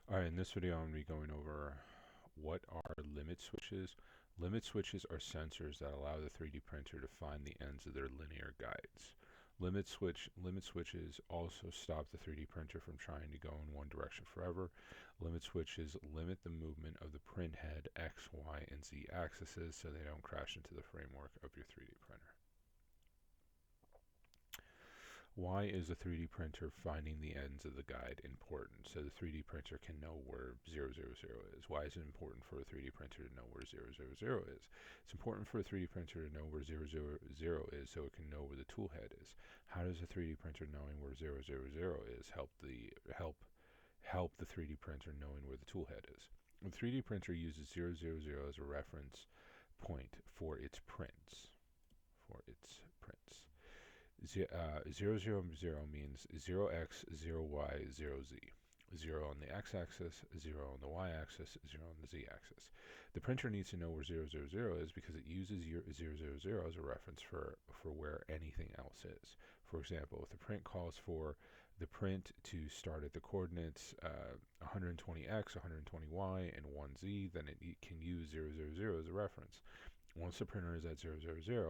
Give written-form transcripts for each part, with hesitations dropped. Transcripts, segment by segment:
Alright, in this video I'm going to be going over what are limit switches. Limit switches are sensors that allow the 3D printer to find the ends of their linear guides. Limit switches also stop the 3D printer from trying to go in one direction forever. Limit switches limit the movement of the print head X, Y, and Z axes so they don't crash into the framework of your 3D printer. Why is a 3D printer finding the ends of the guide important? So the 3D printer can know where 000 is. Why is it important for a 3D printer to know where 000 is? It's important for a 3D printer to know where 000 is so it can know where the tool head is. How does a 3D printer knowing where 000 is help the 3D printer knowing where the tool head is? The 3D printer uses 000 as a reference point for its prints. 000 means 0x, 0y, 0z. 0 on the x-axis, 0 on the y-axis, 0 on the z-axis. The printer needs to know where 000 is because it uses 000 as a reference for where anything else is. For example, if the print calls for the print to start at the coordinates 120x, 120y, and 1z, then it can use 000 as a reference. Once the printer is at 000,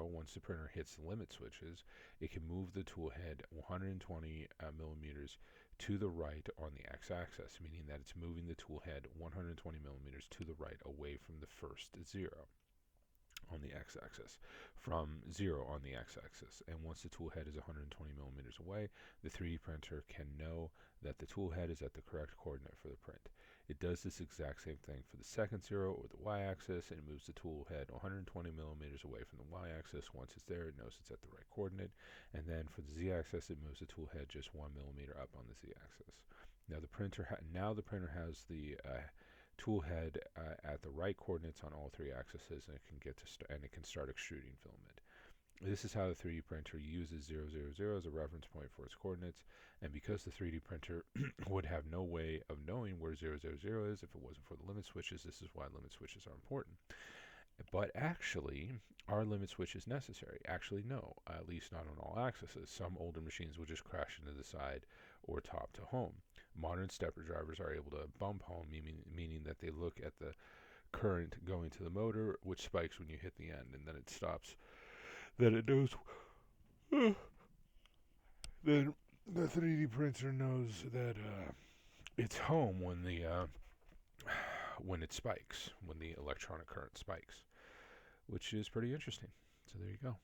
once the printer hits the limit switches, it can move the tool head 120 millimeters to the right on the x-axis, meaning that it's moving the tool head 120 millimeters to the right away from the first 0 on the x-axis, from 0 on the x-axis. And once the tool head is 120 millimeters away, the 3D printer can know that the tool head is at the correct coordinate for the print. It does this exact same thing for the second 0 or the y-axis, and it moves the tool head 120 millimeters away from the y-axis. Once it's there, it knows it's at the right coordinate. And then for the z-axis, it moves the tool head just 1 millimeter up on the z-axis. Now the printer has the tool head at the right coordinates on all three axes, and it can start extruding filament. This is how the 3D printer uses 000 as a reference point for its coordinates, and because the 3D printer would have no way of knowing where 000 is if it wasn't for the limit switches, this is why limit switches are important. But actually, are limit switches necessary? Actually, no, at least not on all axes. Some older machines will just crash into the side or top to home. Modern stepper drivers are able to bump home, meaning that they look at the current going to the motor, which spikes when you hit the end, and then it stops. Then it knows. Then the 3D printer knows that it's home when it spikes, when the electronic current spikes, which is pretty interesting. So there you go.